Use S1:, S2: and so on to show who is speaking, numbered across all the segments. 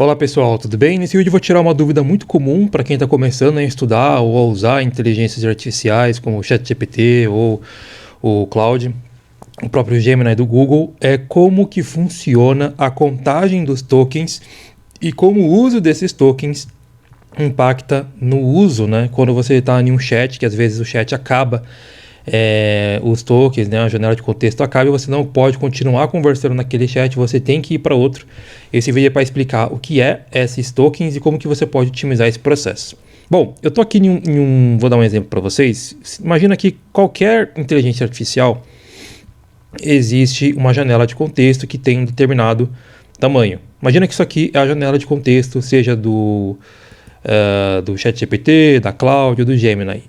S1: Olá pessoal, tudo bem? Nesse vídeo eu vou tirar uma dúvida muito comum para quem está começando a estudar ou a usar inteligências artificiais como o ChatGPT ou o Claude, o próprio Gemini do Google, é como que funciona a contagem dos tokens e como o uso desses tokens impacta no uso, né? Quando você está em um chat, que às vezes o chat acaba, os tokens, né, a janela de contexto acaba e você não pode continuar conversando naquele chat, você tem que ir para outro. Esse vídeo é para explicar o que é esses tokens e como que você pode otimizar esse processo. Bom, eu tô aqui vou dar um exemplo para vocês. Imagina que qualquer inteligência artificial existe uma janela de contexto que tem um determinado tamanho. Imagina que isso aqui é a janela de contexto, seja do ChatGPT, da Claude ou do Gemini.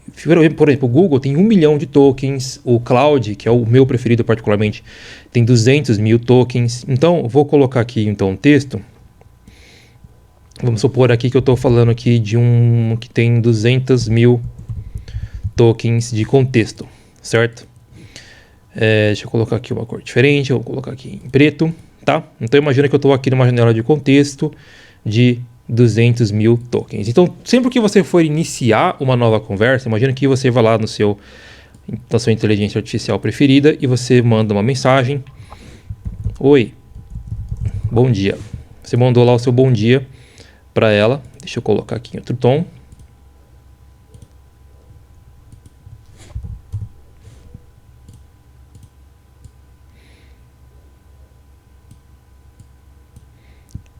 S1: Por exemplo, o Google tem 1 milhão de tokens, o Claude, que é o meu preferido particularmente, tem 200 mil tokens. Então, vou colocar aqui então um texto. Vamos supor aqui que eu estou falando aqui de um que tem 200 mil tokens de contexto, certo? Deixa eu colocar aqui uma cor diferente, eu vou colocar aqui em preto, tá? Então, imagina que eu estou aqui numa janela de contexto de 200 mil tokens. Então, sempre que você for iniciar uma nova conversa, imagina que você vai lá na sua inteligência artificial preferida e você manda uma mensagem. Oi, bom dia. Você mandou lá o seu bom dia para ela. Deixa eu colocar aqui em outro tom.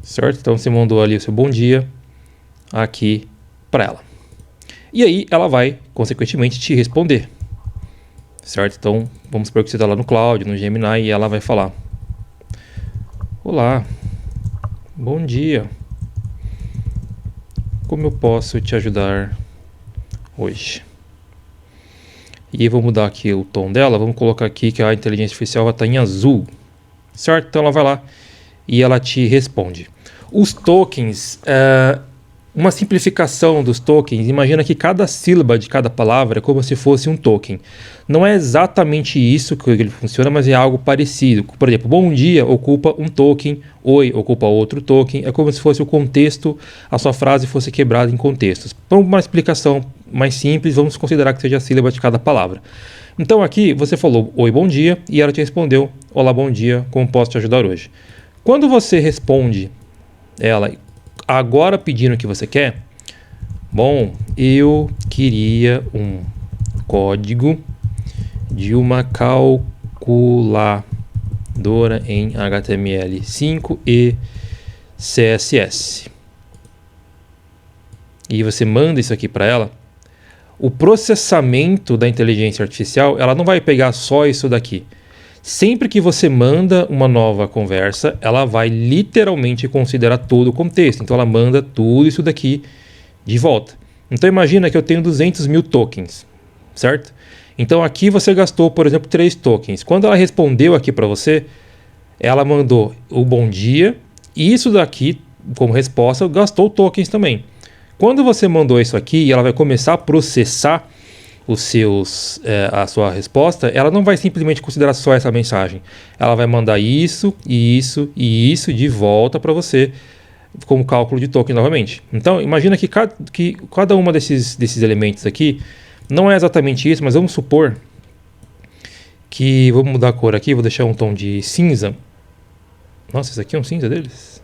S1: Certo? Então você mandou ali o seu bom dia aqui para ela. E aí ela vai, consequentemente, te responder. Certo? Então, vamos supor que você está lá no Claude, no Gemini, e ela vai falar: olá, bom dia. Como eu posso te ajudar hoje? E vou mudar aqui o tom dela, vamos colocar aqui que a inteligência artificial vai estar em azul. Certo? Então ela vai lá e ela te responde. Os tokens, uma simplificação dos tokens, imagina que cada sílaba de cada palavra é como se fosse um token. Não é exatamente isso que ele funciona, mas é algo parecido. Por exemplo, bom dia ocupa um token, oi ocupa outro token, é como se fosse o contexto, a sua frase fosse quebrada em contextos. Para uma explicação mais simples, vamos considerar que seja a sílaba de cada palavra. Então aqui você falou oi, bom dia, e ela te respondeu olá, bom dia, como posso te ajudar hoje? Quando você responde ela agora pedindo o que você quer, bom, eu queria um código de uma calculadora em HTML5 e CSS. E você manda isso aqui para ela. O processamento da inteligência artificial, ela não vai pegar só isso daqui. Sempre que você manda uma nova conversa, ela vai literalmente considerar todo o contexto. Então ela manda tudo isso daqui de volta. Então imagina que eu tenho 200 mil tokens, certo? Então aqui você gastou, por exemplo, 3 tokens. Quando ela respondeu aqui para você, ela mandou o bom dia. E isso daqui, como resposta, gastou tokens também. Quando você mandou isso aqui, ela vai começar a processar a sua resposta, ela não vai simplesmente considerar só essa mensagem. Ela vai mandar isso, isso e isso de volta para você como cálculo de token novamente. Então, imagina que cada uma desses elementos aqui não é exatamente isso, mas vamos supor que... Vamos mudar a cor aqui, vou deixar um tom de cinza. Nossa, esse aqui é um cinza deles?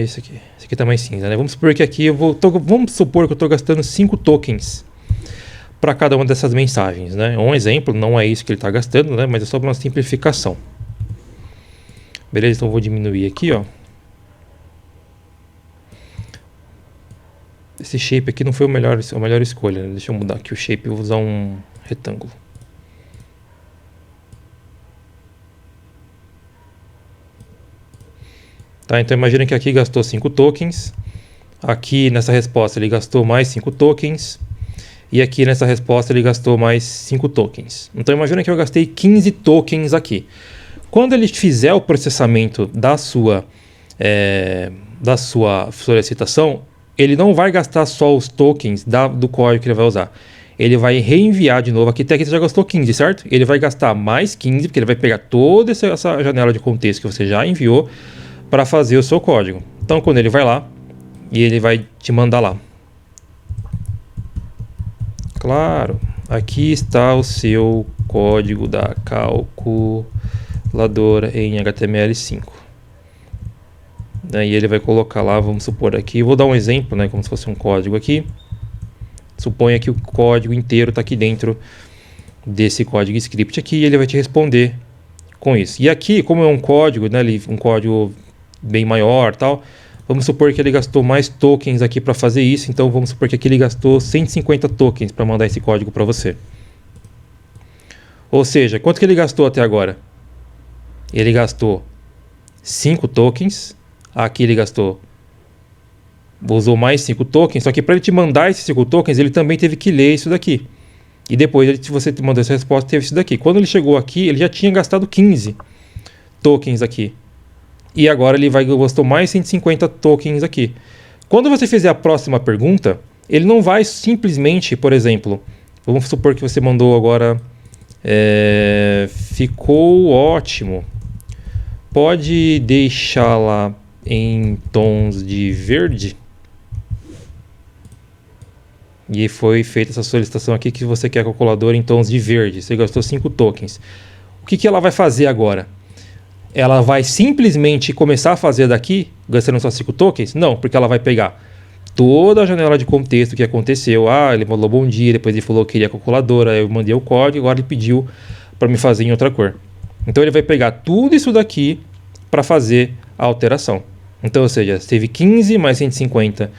S1: Esse aqui tá mais cinza, né? Vamos supor que aqui vamos supor que eu estou gastando 5 tokens para cada uma dessas mensagens, né? Um exemplo, não é isso que ele está gastando, né? Mas é só uma simplificação. Beleza? Então eu vou diminuir aqui, ó. Esse shape aqui não foi a melhor escolha, né? Deixa eu mudar aqui o shape, eu vou usar um retângulo. Tá, então imagina que aqui gastou 5 tokens, aqui nessa resposta ele gastou mais 5 tokens, e aqui nessa resposta ele gastou mais 5 tokens. Então imagina que eu gastei 15 tokens aqui. Quando ele fizer o processamento da sua solicitação, ele não vai gastar só os tokens do código que ele vai usar. ele vai reenviar de novo. Aqui até aqui você já gastou 15, certo? Ele vai gastar mais 15, porque ele vai pegar toda essa janela de contexto que você já enviou para fazer o seu código. Então, quando ele vai lá, e ele vai te mandar lá. Claro, aqui está o seu código da calculadora em HTML5. Daí ele vai colocar lá, vamos supor aqui, vou dar um exemplo, né, como se fosse um código aqui. Suponha que o código inteiro está aqui dentro desse código script aqui e ele vai te responder com isso. E aqui, como é um código, né, um código bem maior tal, vamos supor que ele gastou mais tokens aqui para fazer isso, então vamos supor que aqui ele gastou 150 tokens para mandar esse código para você. Ou seja, quanto que ele gastou até agora? Ele gastou 5 tokens, aqui ele usou mais 5 tokens, só que para ele te mandar esses 5 tokens, ele também teve que ler isso daqui. E depois, se você mandou essa resposta, teve isso daqui. Quando ele chegou aqui, ele já tinha gastado 15 tokens aqui. E agora ele gastou mais 150 tokens aqui. Quando você fizer a próxima pergunta, ele não vai simplesmente, por exemplo, vamos supor que você mandou agora, ficou ótimo. Pode deixar lá em tons de verde. E foi feita essa solicitação aqui que você quer a calculadora em tons de verde. Você gastou 5 tokens. O que ela vai fazer agora? Ela vai simplesmente começar a fazer daqui, gastando só 5 tokens? Não, porque ela vai pegar toda a janela de contexto que aconteceu. Ah, ele falou bom dia, depois ele falou que queria a calculadora, eu mandei o código, agora ele pediu para me fazer em outra cor. Então ele vai pegar tudo isso daqui para fazer a alteração. Então, ou seja, teve 15 mais 150,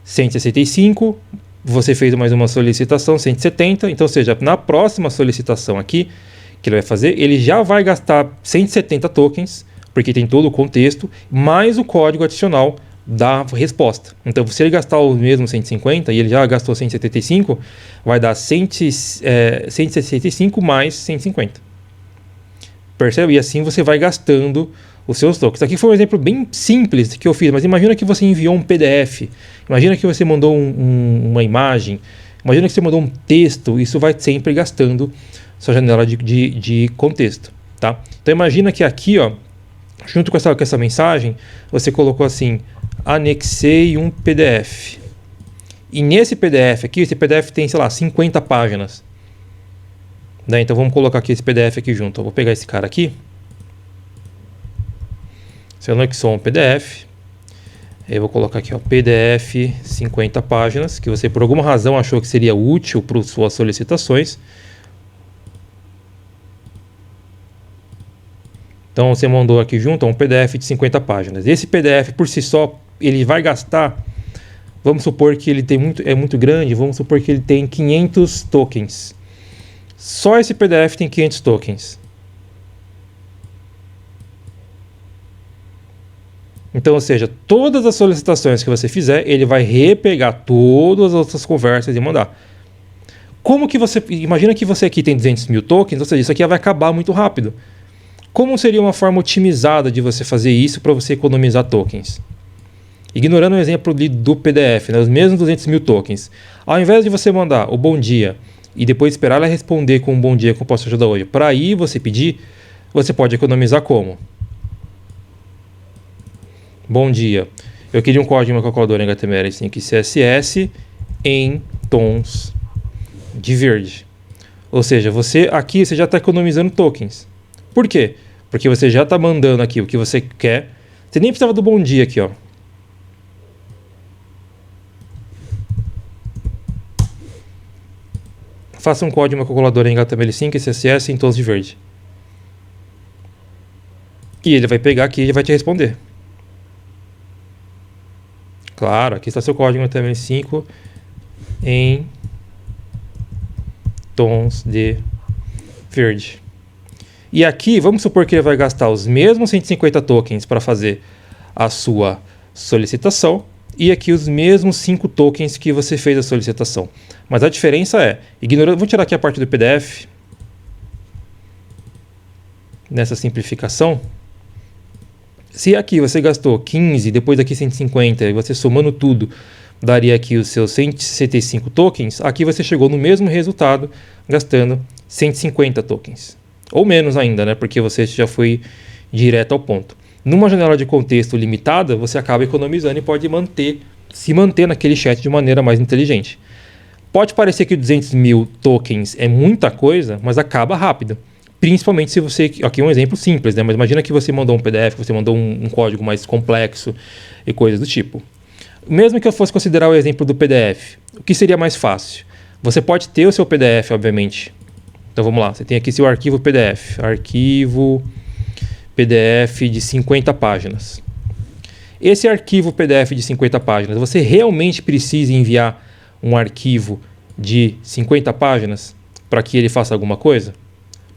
S1: 165, você fez mais uma solicitação, 170, então, ou seja, na próxima solicitação aqui, que ele vai fazer, ele já vai gastar 170 tokens, porque tem todo o contexto, mais o código adicional da resposta. Então, se ele gastar o mesmo 150 e ele já gastou 175, vai dar 165 mais 150. Percebe? E assim você vai gastando os seus tokens. Aqui foi um exemplo bem simples que eu fiz, mas imagina que você enviou um PDF, imagina que você mandou uma imagem, imagina que você mandou um texto, isso vai sempre gastando sua janela de contexto, tá? Então imagina que aqui, ó, junto com essa mensagem, você colocou assim, anexei um PDF. E nesse PDF aqui, esse PDF tem, sei lá, 50 páginas. Né? Então vamos colocar aqui esse PDF aqui junto. Eu vou pegar esse cara aqui. Você anexou um PDF. Eu vou colocar aqui, ó, PDF 50 páginas, que você por alguma razão achou que seria útil para suas solicitações. Então você mandou aqui junto um PDF de 50 páginas. Esse PDF por si só, ele vai gastar, vamos supor que ele é muito grande, vamos supor que ele tem 500 tokens. Só esse PDF tem 500 tokens. Então, ou seja, todas as solicitações que você fizer, ele vai repegar todas as outras conversas e mandar. Como que você... Imagina que você aqui tem 200 mil tokens, ou seja, isso aqui vai acabar muito rápido. Como seria uma forma otimizada de você fazer isso para você economizar tokens? Ignorando o exemplo do PDF, né, os mesmos 200 mil tokens. Ao invés de você mandar o bom dia e depois esperar ela responder com um bom dia que eu posso ajudar hoje, para aí você pedir, você pode economizar como? Bom dia, eu queria um código de uma calculadora em HTML5 e CSS em tons de verde. Ou seja, você já está economizando tokens. Por quê? Porque você já está mandando aqui o que você quer. Você nem precisava do bom dia aqui, ó. Faça um código de uma calculadora em HTML5 e CSS em tons de verde. E ele vai pegar aqui e vai te responder. Claro, aqui está seu código em HTML5 em tons de verde. E aqui, vamos supor que ele vai gastar os mesmos 150 tokens para fazer a sua solicitação e aqui os mesmos 5 tokens que você fez a solicitação. Mas a diferença é, vou tirar aqui a parte do PDF, nessa simplificação. Se aqui você gastou 15, depois aqui 150, e você somando tudo, daria aqui os seus 165 tokens, aqui você chegou no mesmo resultado gastando 150 tokens. Ou menos ainda, né? Porque você já foi direto ao ponto. Numa janela de contexto limitada, você acaba economizando e pode se manter naquele chat de maneira mais inteligente. Pode parecer que 200 mil tokens é muita coisa, mas acaba rápido. Principalmente se você... Aqui é um exemplo simples, né? Mas imagina que você mandou um PDF, você mandou um código mais complexo e coisas do tipo. Mesmo que eu fosse considerar o exemplo do PDF, o que seria mais fácil? Você pode ter o seu PDF, obviamente. Então vamos lá, você tem aqui seu arquivo PDF. Arquivo PDF de 50 páginas. Esse arquivo PDF de 50 páginas, você realmente precisa enviar um arquivo de 50 páginas para que ele faça alguma coisa?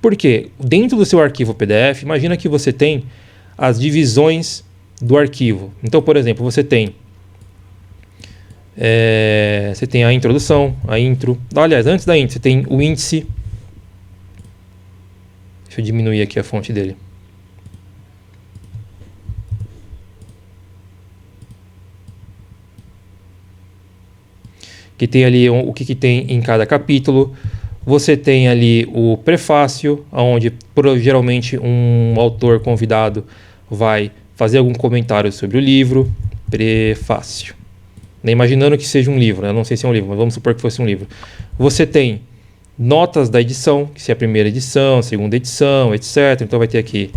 S1: Por quê? Dentro do seu arquivo PDF, imagina que você tem as divisões do arquivo. Então, por exemplo, você tem a introdução, a intro. Aliás, antes da intro, você tem o índice. Deixa eu diminuir aqui a fonte dele. Que tem ali o que tem em cada capítulo. Você tem ali o prefácio, onde geralmente um autor convidado vai fazer algum comentário sobre o livro. Prefácio. Imaginando que seja um livro, né? Não sei se é um livro, mas vamos supor que fosse um livro. Você tem notas da edição, que se é a primeira edição, segunda edição, etc. Então vai ter aqui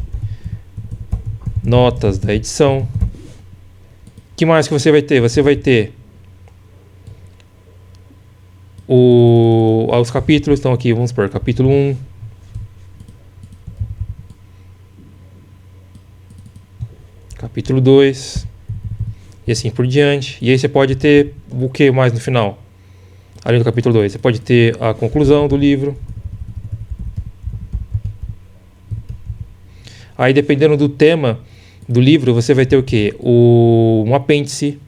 S1: notas da edição. O que mais que você vai ter? Você vai ter os capítulos. Estão aqui, vamos supor, capítulo 1. Capítulo 2. E assim por diante. E aí você pode ter o que mais no final? Além do capítulo 2, você pode ter a conclusão do livro. Aí, dependendo do tema do livro, você vai ter o quê? Um apêndice.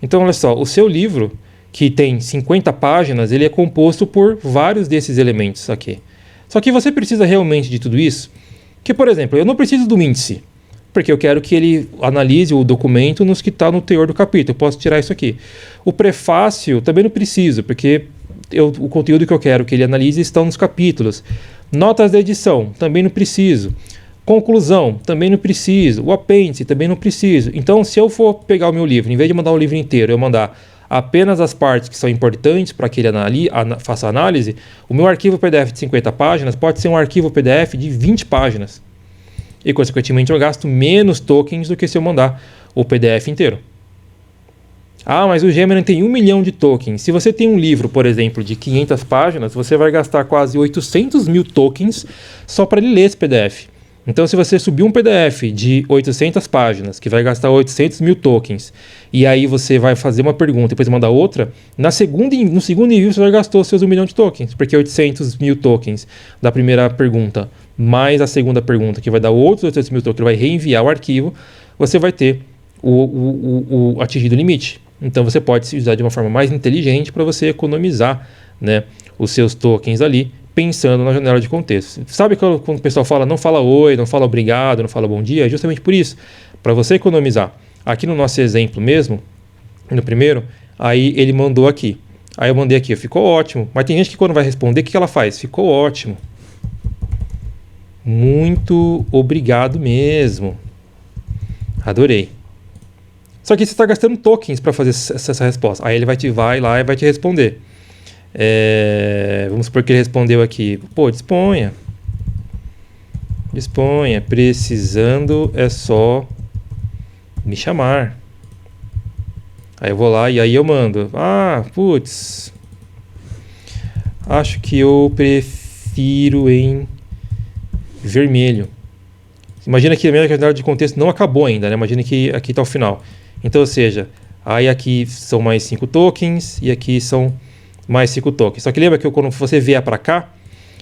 S1: Então, olha só, o seu livro, que tem 50 páginas, ele é composto por vários desses elementos aqui. Só que você precisa realmente de tudo isso? Que, por exemplo, eu não preciso do índice, porque eu quero que ele analise o documento nos que está no teor do capítulo. Eu posso tirar isso aqui. O prefácio também não preciso, porque o conteúdo que eu quero que ele analise está nos capítulos. Notas da edição, também não preciso. Conclusão, também não preciso. O apêndice, também não preciso. Então, se eu for pegar o meu livro, em vez de mandar o livro inteiro, eu mandar apenas as partes que são importantes para que ele faça a análise, o meu arquivo PDF de 50 páginas pode ser um arquivo PDF de 20 páginas. E, consequentemente, eu gasto menos tokens do que se eu mandar o PDF inteiro. Ah, mas o Gemini tem 1 milhão de tokens. Se você tem um livro, por exemplo, de 500 páginas, você vai gastar quase 800 mil tokens só para ele ler esse PDF. Então, se você subir um PDF de 800 páginas, que vai gastar 800 mil tokens, e aí você vai fazer uma pergunta e depois mandar outra, no segundo envio você já gastou seus 1 milhão de tokens, porque 800 mil tokens da primeira pergunta, mais a segunda pergunta, que vai dar outros 800 mil tokens, que vai reenviar o arquivo, você vai ter o atingido limite. Então, você pode se usar de uma forma mais inteligente para você economizar, né, os seus tokens ali, pensando na janela de contexto. Sabe quando o pessoal fala, não fala oi, não fala obrigado, não fala bom dia? É justamente por isso, para você economizar. Aqui no nosso exemplo mesmo, no primeiro, aí ele mandou aqui. Aí eu mandei aqui, ficou ótimo. Mas tem gente que quando vai responder, o que ela faz? Ficou ótimo. Muito obrigado mesmo. Adorei. Só que você está gastando tokens para fazer essa resposta. Aí ele vai lá e vai te responder. Vamos supor que ele respondeu aqui. Pô, disponha. Disponha. Precisando é só me chamar. Aí eu vou lá e aí eu mando. Ah, putz. Acho que eu prefiro em vermelho. Imagina que a minha janela de contexto não acabou ainda, né? Imagina que aqui está o final. Então, ou seja, aí aqui são mais 5 tokens e aqui são mais 5 tokens. Só que lembra que quando você vier para cá,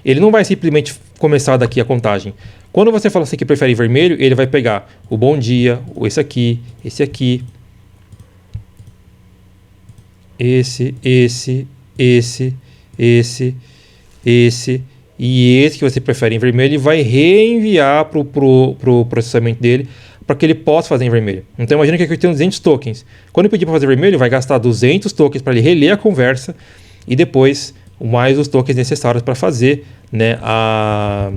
S1: ele não vai simplesmente começar daqui a contagem. Quando você fala assim que prefere vermelho, ele vai pegar o bom dia, esse aqui, esse e esse que você prefere em vermelho, ele vai reenviar para o processamento dele para que ele possa fazer em vermelho. Então imagina que aqui eu tenho 200 tokens. Quando eu pedir para fazer vermelho, vai gastar 200 tokens para ele reler a conversa e depois mais os tokens necessários para fazer, né, a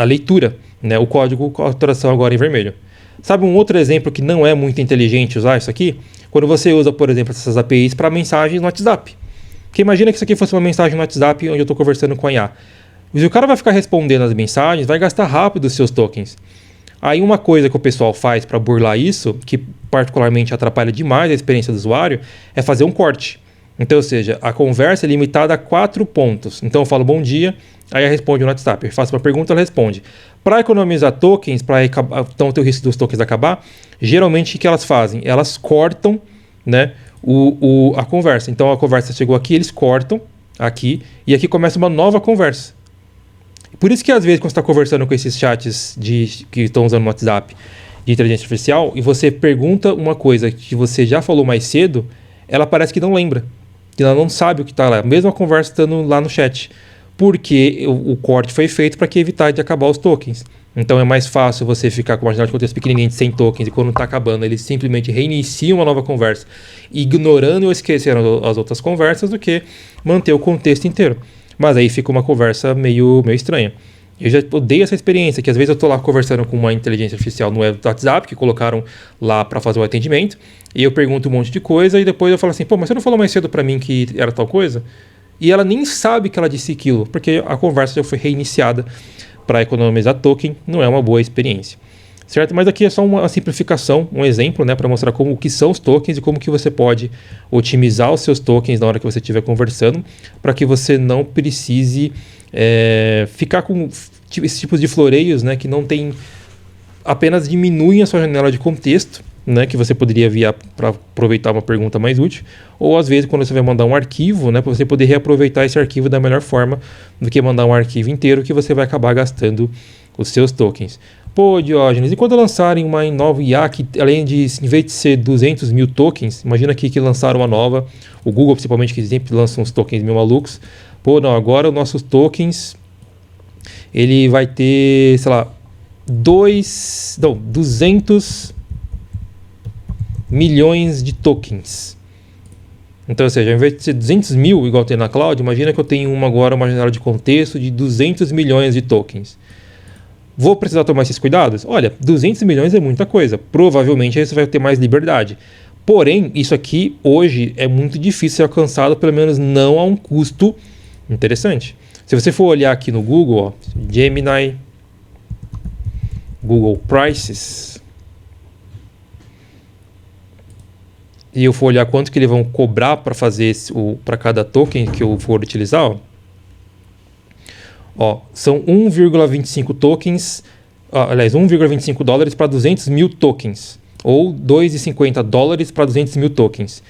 S1: leitura, né, o código com a alteração agora em vermelho. Sabe um outro exemplo que não é muito inteligente usar isso aqui? Quando você usa, por exemplo, essas APIs para mensagens no WhatsApp. Porque imagina que isso aqui fosse uma mensagem no WhatsApp onde eu estou conversando com a IA. Se o cara vai ficar respondendo as mensagens, vai gastar rápido os seus tokens. Aí uma coisa que o pessoal faz para burlar isso, que particularmente atrapalha demais a experiência do usuário, é fazer um corte. Então, ou seja, a conversa é limitada a 4 pontos. Então eu falo bom dia, aí ela responde no WhatsApp. Eu faço uma pergunta, ela responde. Para economizar tokens, para então ter o risco dos tokens acabar, geralmente o que elas fazem? Elas cortam, né, a conversa. Então a conversa chegou aqui, eles cortam aqui, e aqui começa uma nova conversa. Por isso que às vezes quando você está conversando com esses chats que estão usando no WhatsApp de inteligência artificial, e você pergunta uma coisa que você já falou mais cedo, ela parece que não lembra, que ela não sabe o que está lá, mesmo a conversa estando lá no chat. Porque o corte foi feito para evitar de acabar os tokens. Então é mais fácil você ficar com uma janela de contexto pequenininha de 100 tokens e quando está acabando eles simplesmente reiniciam uma nova conversa, ignorando ou esquecendo as outras conversas, do que manter o contexto inteiro. Mas aí fica uma conversa meio estranha. Eu já odeio essa experiência, que às vezes eu estou lá conversando com uma inteligência artificial no WhatsApp, que colocaram lá para fazer o atendimento, e eu pergunto um monte de coisa, e depois eu falo assim, pô, mas você não falou mais cedo para mim que era tal coisa? E ela nem sabe que ela disse aquilo, porque a conversa já foi reiniciada para economizar token, não é uma boa experiência. Certo? Mas aqui é só uma simplificação, um exemplo, né, para mostrar como que são os tokens e como que você pode otimizar os seus tokens na hora que você estiver conversando, para que você não precise ficar com esses tipos de floreios, né, que não tem, apenas diminuem a sua janela de contexto, né, que você poderia enviar para aproveitar uma pergunta mais útil, ou às vezes quando você vai mandar um arquivo, né, para você poder reaproveitar esse arquivo da melhor forma do que mandar um arquivo inteiro, que você vai acabar gastando os seus tokens. Pô, Diógenes, e quando lançarem uma nova IA que, além de, em vez de ser 200 mil tokens, imagina aqui que lançaram uma nova, o Google principalmente, que sempre lança uns tokens meio malucos, pô, não, agora os nossos tokens, ele vai ter, sei lá, 200 milhões de tokens. Então, ou seja, ao invés de ser 200 mil, igual tem na cloud, imagina que eu tenho agora uma janela de contexto de 200 milhões de tokens. Vou precisar tomar esses cuidados? Olha, 200 milhões é muita coisa. Provavelmente aí você vai ter mais liberdade. Porém, isso aqui hoje é muito difícil ser alcançado, pelo menos não a um custo interessante. Se você for olhar aqui no Google, ó, Gemini, Google Prices, e eu for olhar quanto que eles vão cobrar para fazer para cada token que eu for utilizar, ó, são 1,25 tokens, aliás, 1,25 dólares para 200 mil tokens, ou 2,50 dólares para 200 mil tokens.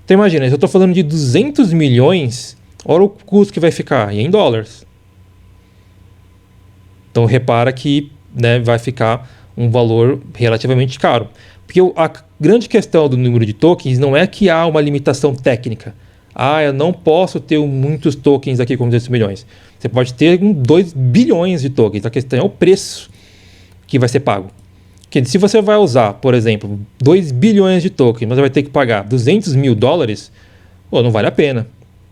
S1: Então imagina, se eu estou falando de 200 milhões, olha o custo que vai ficar, e em dólares. Então repara que, né, vai ficar um valor relativamente caro. Porque a grande questão do número de tokens não é que há uma limitação técnica. Eu não posso ter muitos tokens aqui com 200 milhões. Você pode ter 2 bilhões de tokens. A questão é o preço que vai ser pago. Porque se você vai usar, por exemplo, 2 bilhões de tokens, mas vai ter que pagar 200 mil dólares, pô, não vale a pena.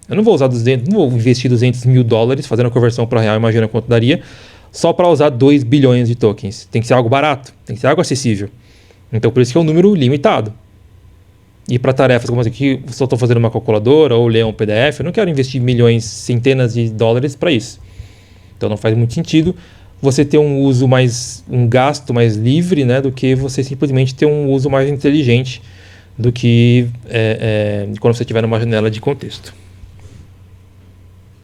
S1: Eu não vou usar não vou investir 200 mil dólares fazendo a conversão para real, imagina quanto daria, só para usar 2 bilhões de tokens. Tem que ser algo barato, tem que ser algo acessível. Então, por isso que é um número limitado. E para tarefas como essa aqui, só estou fazendo uma calculadora ou ler um PDF, eu não quero investir milhões, centenas de dólares para isso. Então, não faz muito sentido você ter um gasto mais livre, né, do que você simplesmente ter um uso mais inteligente do que quando você estiver numa janela de contexto.